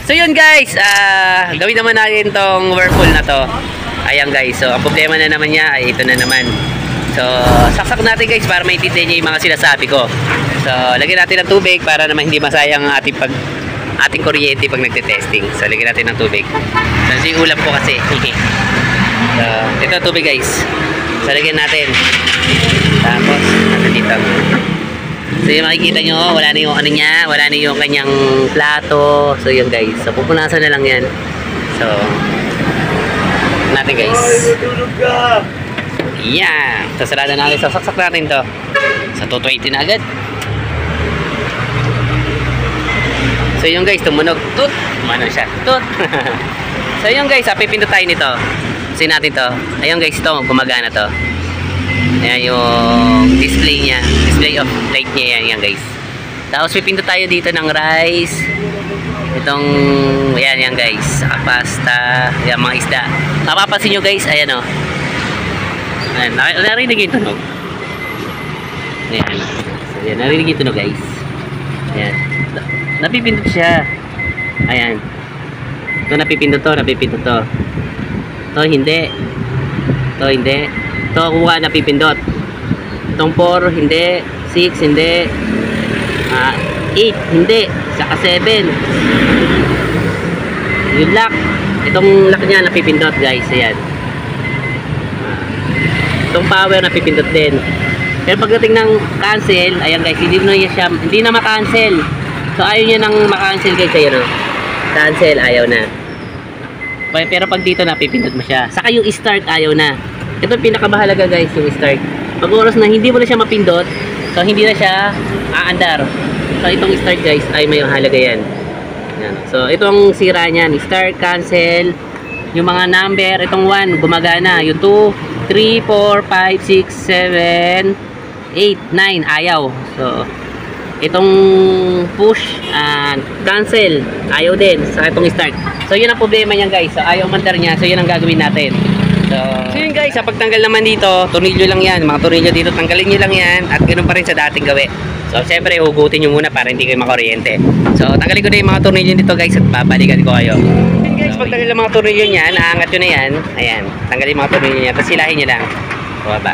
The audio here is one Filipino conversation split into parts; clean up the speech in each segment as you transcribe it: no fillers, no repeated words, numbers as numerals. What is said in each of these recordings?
So yun guys, gawin naman natin tong whirlpool na to. Ayan guys, so ang problema na naman niya ay ito na naman. So saksak natin guys para maintindihan niyo yung mga sinasabi ko. So lagyan natin ng tubig para naman hindi masayang ang ating kuryente pag nagte-testing. So lagyan natin ng tubig. So yung ulam po kasi. So ito tubig guys. So lagyan natin. Tapos ano dito. So yung makikita nyo, wala na yung ano niya, wala na yung kanyang plato. So yun guys, so pupunasan na lang yan. So natin guys. Yan, so sarada natin, so saksak natin to. So 220 na agad. So yun guys, tumunog. Tut, umano siya, tut. So yun guys, pipindot tayo nito. Kasi natin to, ayun guys, ito gumagana to. Ayan yung display niya, display of light niya yan guys. Tapos pipindot tayo dito ng rice. Itong, ayan yan guys, saka pasta, ayan mga isda. Napapansin nyo guys, ayan o. Ayan, narinig yung tunog. Ayan, so, ayan, narinig yung tunog guys. Ayan, napipindot siya. Ayan, ito napipindot to, napipindot to. Ito hindi. Ito hindi. Ito kuha napipindot. Itong 4 hindi, 6 hindi, 8 hindi, saka 7. Yung lock, itong lock niya napipindot guys, ayan. Itong power napipindot din. Pero pagdating ng cancel, ayan guys, hindi na ma-cancel. So ayaw niya nang ma-cancel guys, ayan o. Cancel, ayaw na. Pero pag dito napipindot mo siya. Saka yung start, ayaw na. Ito pinakamahalaga guys, yung start. Pag oras na hindi mo na siya mapindot, so hindi na siya aandar. So itong start guys ay may halaga yan. Yan. So ito ang sira niyan, start, cancel, yung mga number, itong 1 gumagana, yung 2, 3, 4, 5, 6, 7, 8, 9 ayaw. So itong push and cancel ayaw din sa itong start. So yun ang problema niyan guys. So ayaw mandar niya, so yun ang gagawin natin. So yun guys, sa pagtanggal naman dito, tornilyo lang yan. Mga tornilyo dito, tanggalin nyo lang yan. At ganoon pa rin sa dating gawi. So syempre, hugutin nyo muna para hindi kayo makuryente. So tanggalin ko na yung mga tornilyo dito guys at babalikan ko kayo. Yun guys, pagtanggal ng mga tornilyo nyan, naangat nyo na yan. Ayan, tanggalin yung mga tornilyo nyan. Tapos silahin nyo lang. Baba.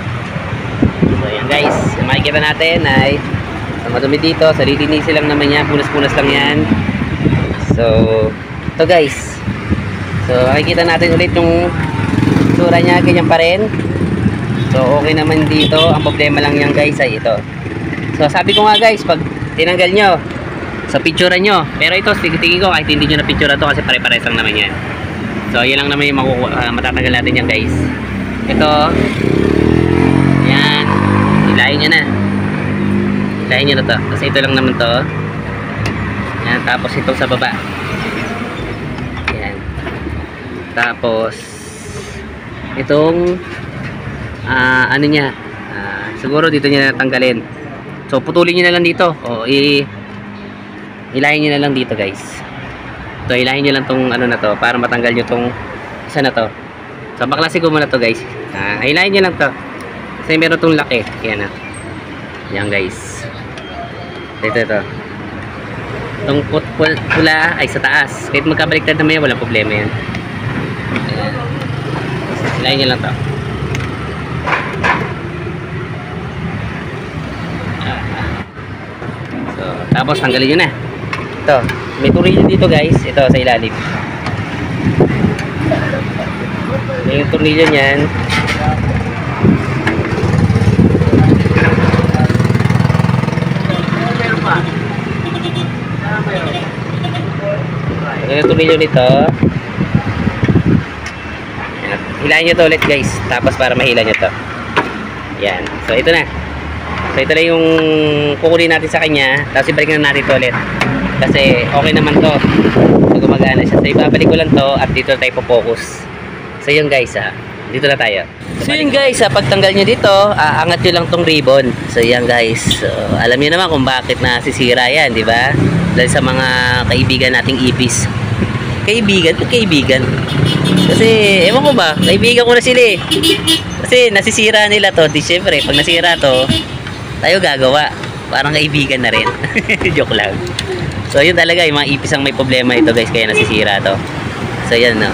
So yan guys, makikita natin ay madumi dito. So lilinisin lang naman yan, punas-punas lang yan. So ito guys. So makikita natin ulit yung sura niya, ganyan pa rin. So okay naman dito. Ang problema lang yan guys ay ito. So sabi ko nga guys, pag tinanggal nyo, so picturean nyo. Pero ito, tingin ko kahit hindi nyo na picture to kasi pare-pares lang naman yan. So yan lang naman yung matatanggal natin yan guys. Ito, yan, hilahin nyo na. Hilahin nyo na to, kasi ito lang naman to. Yan, tapos itong sa baba. Yan. Tapos itong ano niya, siguro dito niya natanggalin. So putulin niyo na lang dito o ilahin niyo na lang dito guys. So ilahin niyo lang tong ano na to para matanggal niyo tong isa na to. So baklasin ko muna to guys. Ilahin niyo lang to kasi meron tong lock eh. Yan na. Yan guys. Ito. Itong pula ay sa taas. Kahit magkabaliktad naman yan, walang problema yan. Ayan. Ilahin nyo lang to. So, tapos tanggalin nyo na. Ito, may tornilyo dito guys. Ito sa ilalim. May yung tornilyo nyan. May yung tornilyo nito. Hilahin nyo to ulit guys. Tapos para mahila nyo to. Yan. So ito na. So ito na yung kukunin natin sa kanya. Tapos ibalik na natin to ulit. Kasi okay naman to. So gumagana siya. So ibabalik ko lang to. At dito tayo po-focus. So yun guys dito na tayo. So yun guys, pagtanggal nyo dito, angat nyo lang tong ribbon. So yan guys. So alam nyo naman kung bakit nasisira yan, di ba? Dahil sa mga kaibigan nating ipis. Kaibigan. Kasi, ewan ko ba, kaibigan ko na sila eh. Kasi nasisira nila to. Di syempre, pag nasira to, tayo gagawa. Parang kaibigan na rin. Joke lang. So yun talaga, yung mga ipis ang may problema ito guys, kaya nasisira to. So yan no.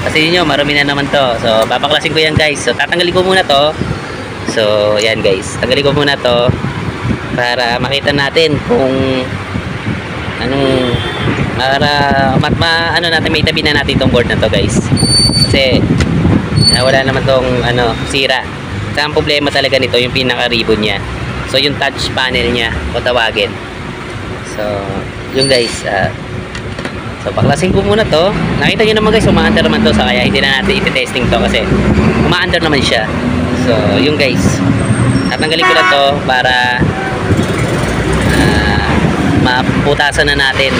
Kasi yun, marami na naman to. So babaklasin ko yan guys. So tatanggalin ko muna to. So yan guys, tanggalin ko muna to para makita natin kung anong, para ano natin, may itabi na natin itong board na to guys. Kasi wala naman tong sira. Kasi ang problema talaga nito yung pinaka ribbon niya. So yung touch panel niya kung tawagin. So yung guys, so baklasin ko muna to. Nakita nyo naman guys, umaandar naman to, sa kaya hindi na natin iti-testing to kasi umaandar naman siya. So yung guys, tatanggalin ko lang to para maputasan na natin.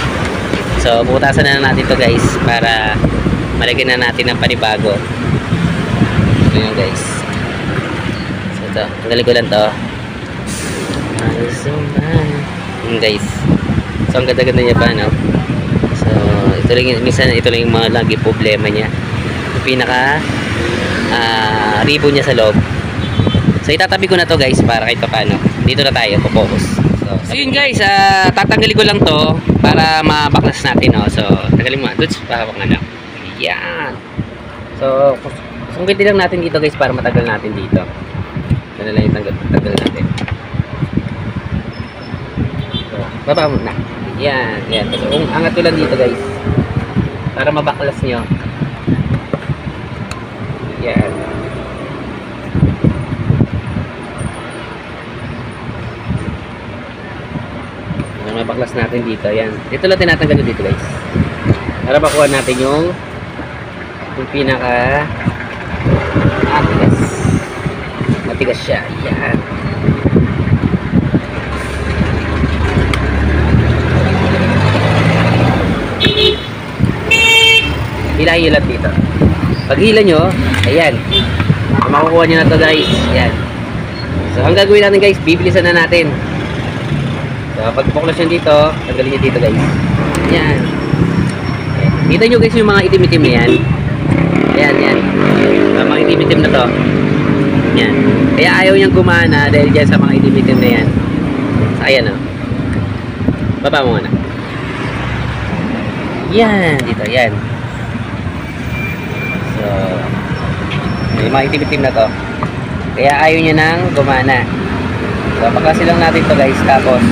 So putasan na natin to guys para malagyan na natin ng panibago. So yun guys, so ito, tanggalin ko lang to. Yun guys, so ang ganda-ganda niya pa, no? So ito lang, minsan ito lang yung mga lagi problema niya, yung pinaka ribbon niya sa loob. So itatabi ko na to guys para kahit paano dito na tayo focus. So yun guys, tatanggalin ko lang to para mabaklas natin, no? So tanggalin mo, dudes, pahawak na lang. Yan. So sungkitin lang natin dito guys para matagal natin dito. Ito na lang yung tanggal natin. So baba mo na. Yan, yan. So angat ko lang dito guys para mabaklas nyo. Yan. Mabaklas natin dito. Yan. Ito lang tinatanggal dito guys. Para makuha natin yung pinaka matigas. Matigas siya. Yan. Hilahin nyo lang dito. Pag hila nyo, ayan. Makukuha nyo na to guys. Yan. So ang gagawin natin guys, bibilisan na natin. So, pag buklas nyo dito, tanggalin nyo dito guys. Yan. Kita nyo guys yung mga itim-itim na yan. Yan, yan. Mga itim-itim na to. Yan. Kaya ayaw niyang gumana dahil dyan sa mga itim-itim na yan. So, ayan o. Baba mo na. Yan. Dito, yan. So, may mga itim-itim na to. Kaya ayaw niya nang gumana. So, paklasin lang natin to guys. Tapos,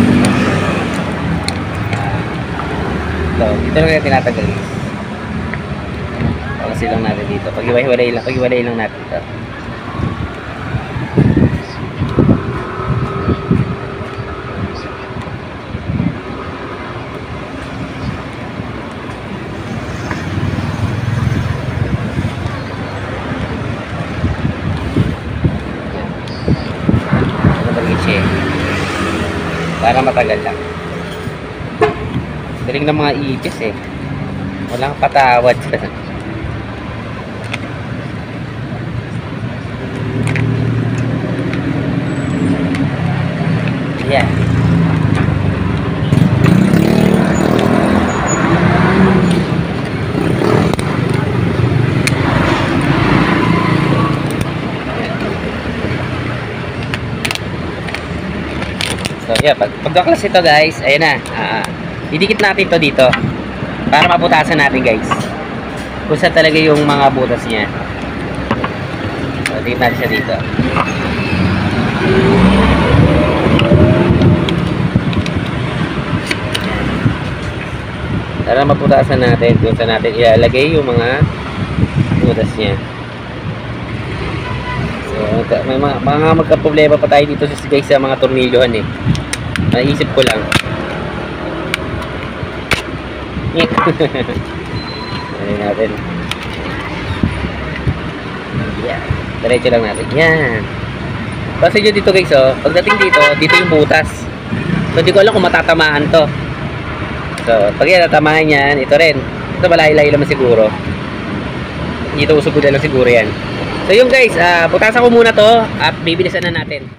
so, dito lang natin tinatanggal guys. Paklasin lang natin dito. Pag-iwalay lang natin to. Para matagal lang. Galing ng mga ipis eh. Walang patawad. Yeah. So yeah, pagkaklas ito guys, ayan na, didikit natin ito dito para maputasan natin guys kung saan talaga yung mga butas niya. So dikit natin siya dito. Para maputasan natin kung saan natin ilalagay yung mga butas niya. So may mga magka-problema pa tayo dito guys sa mga tornilyohan eh. Naisip ko lang. Ayan natin. Yan. Diretso lang natin. Yan. Kasi nyo dito guys oh. Pagdating dito yung butas. So hindi ko alam kung matatamaan to. So pag yan natamahan yan, ito rin. Ito malayo-layo naman siguro. Dito usog ko na lang siguro yan. So yung guys, putasan ko muna to at bibilisan na natin.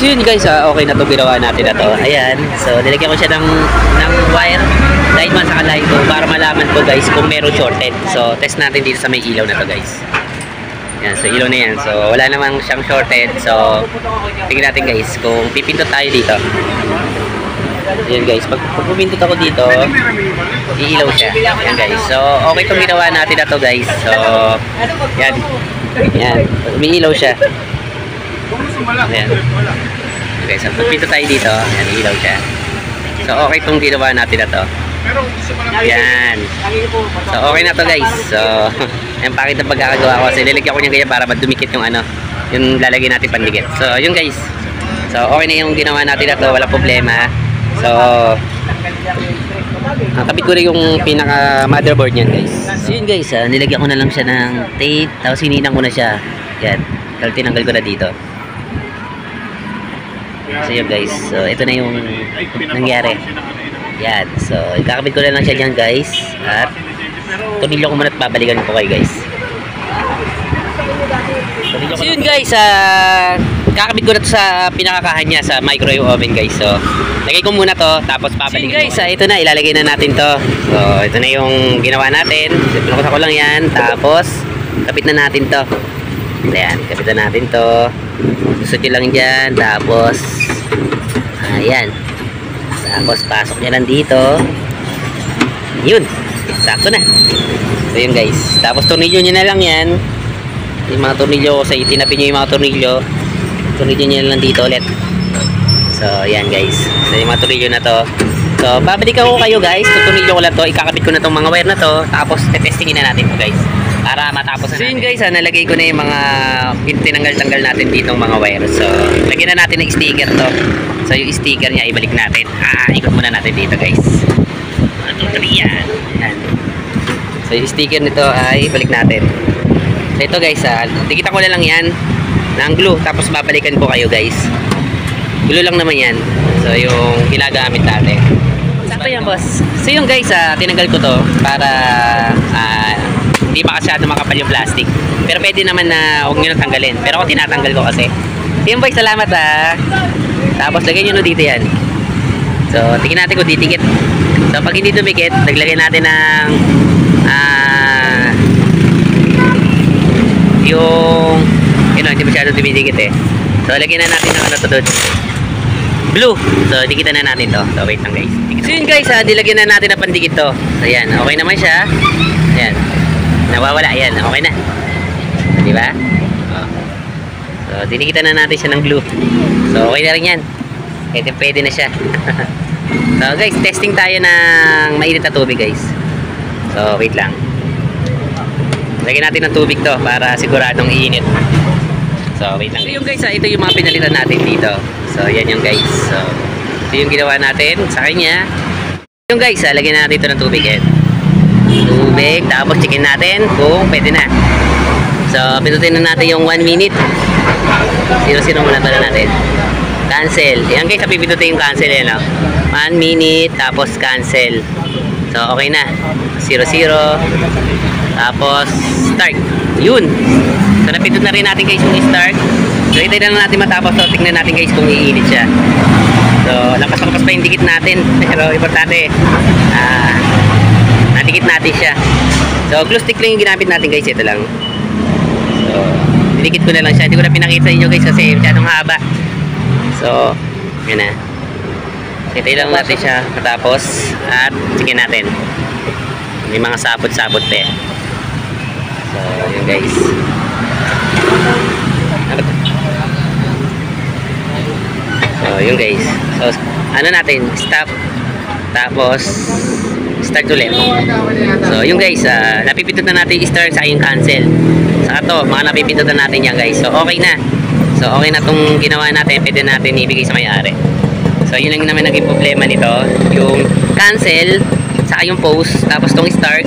So yun guys, okay na to, ginawa natin na to. Ayan, so nilagyan ko siya ng wire dahil man sa kalay ko para malaman ko guys kung meron shorted. So test natin dito sa may ilaw na to guys. Yan, so ilaw na yan. So wala namang siyang shorted. So tingnan natin guys kung pipindot tayo dito. Ayan guys, pag pumindot ako dito, iilaw siya. Ayan guys. So, okay itong ginawa natin na to guys. So, yan. Yan. Umiilaw siya. Ayan. Okay, so pupindot tayo dito. Ayan, iilaw siya. So, okay itong ginawa natin na to. Ayan. So, okay na to guys. So, ayan, pakit ang pagkakagawa ko. Kasi niligyan ko niya ganyan para madumikit yung ano, yung lalagyan natin pandikit. So, yun guys. So, okay na yung ginawa natin na to. Wala problema. So, nakabit ko rin yung pinaka motherboard niyan guys. So, yun guys. Nilagyan ko na lang siya ng tape. Tapos, hininang ko na siya. Yan. Tapos, tinanggal ko na dito. So, yun guys. So, ito na yung nangyari. Yan. So, ikakabit ko na lang siya dyan guys. At, tunilyo ko muna at babalikan ko kayo guys. So yun guys, kakabit ko na to sa pinakakahan niya sa microwave oven guys. So, lagay ko muna to, tapos babalikan ko. So guys, ito na, ilalagay na natin to. So, ito na yung ginawa natin. Pinukusan ko lang yan, tapos, kapit na natin to. Ayan, kapit na natin to. Susot nyo lang dyan, tapos, ayan. Tapos, pasok nyo lang dito. Yun, sakto na. So yun guys, tapos tornilyo nyo na lang yan. Yung mga tornilyo, sa itinabi nyo yung mga tornilyo, tornilyo nyo lang dito ulit. So yan guys, so yung mga tornilyo na to. So babalikan ko kayo guys, tutornilyo ko lang to, ikakabit ko na tong mga wire na to, tapos testingin na natin to guys, para matapos na natin. So yun guys, nalagay ko na yung mga tinanggal-tanggal natin ditong mga wire. So lagyan na natin ng sticker to. So yung sticker niya ibalik natin. Ikot muna natin dito guys. 1, 2, 3 yan. Yan. So yung sticker nito ay balik natin. So ito guys, dikitan ko na lang yan ng glue, tapos babalikan ko kayo guys. Glue lang naman yan. So yung ginagamit natin. Sakto yan boss. So yung guys, tinanggal ko to para hindi pa masyado makapal yung plastic. Pero pwede naman na huwag nyo nang tanggalin. Pero ako tinatanggal ko kasi. So yung boys, salamat Tapos lagyan nyo no dito yan. So tingnan natin kung didikit. So pag hindi dumikit, naglagay natin ng yung hindi masyado dumidikit eh. So lagyan na natin ng ano to doon, blue. So dikitan na natin to. So wait lang guys. So yun guys, dilagyan na natin ng pandikit to. So yan, okay naman siya. Yan, nawawala yan, okay na, di ba? So dinikitan na natin siya ng glue. So okay na rin yan, pwede na siya. So guys, testing tayo ng mainit na tubig guys. So wait lang, lagyan natin ng tubig to para siguradong iinit. So wait lang. So yung guys, ito yung mga pinalitan natin dito. So yan yung guys. So ito yung ginawa natin sa kanya. Yung guys, lagyan na natin ito ng tubig. Tubig, tapos checkin natin kung pwede na. So pindutin na natin yung 1 minute. Sino muna pala natin. Cancel. Yan guys, pipindutin yung cancel yan. 1 minute, tapos cancel. So okay na. 0, 0. Tapos start. Yun. So napindot na rin natin guys yung start. So hintay na natin matapos. So tingnan natin guys kung iinit siya. So lapas-lapas pa yung dikit natin. Pero importante, nadikit natin siya. So glue stick lang yung ginamit natin guys. Ito lang. So dinikit ko na lang siya. Hindi ko na pinakita sa inyo guys kasi masyadong haba. So yun na. Hintay lang natin siya matapos. At sige natin. May mga sabot-sabot pa eh. So yun guys. So yun guys. So ano natin, stop, tapos start ulit. So yun guys, napipindot na natin yung start sa yung cancel. Saka to, mga napipindot na natin yan guys. So okay na. So okay na tong ginawa natin, pwede natin ibigay sa may-ari. So yun lang naman naging problema nito, yung cancel, saka yung pause, tapos tong start,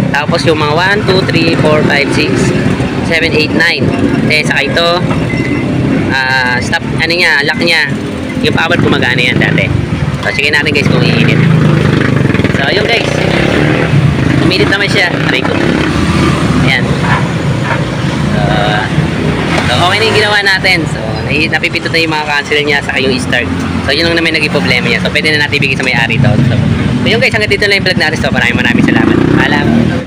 tapos yung mga 1, 2, 3, 4, 5, 6, 7, 8, 9. Saka ito, stop, ano niya, lock niya. Yung power gumagana yan dati. So sige natin guys kung iinit. So yun guys, uminit naman siya. Aray ko. Ayan. So okay na yung ginawa natin. So napipindot na yung mga cancel niya, saka yung start. So yun lang naman naging problema niya. So pwede na natin ibigay sa may-ari to. So yun guys, hanggang dito lang yung vlog natin. So maraming salamat. Paalam.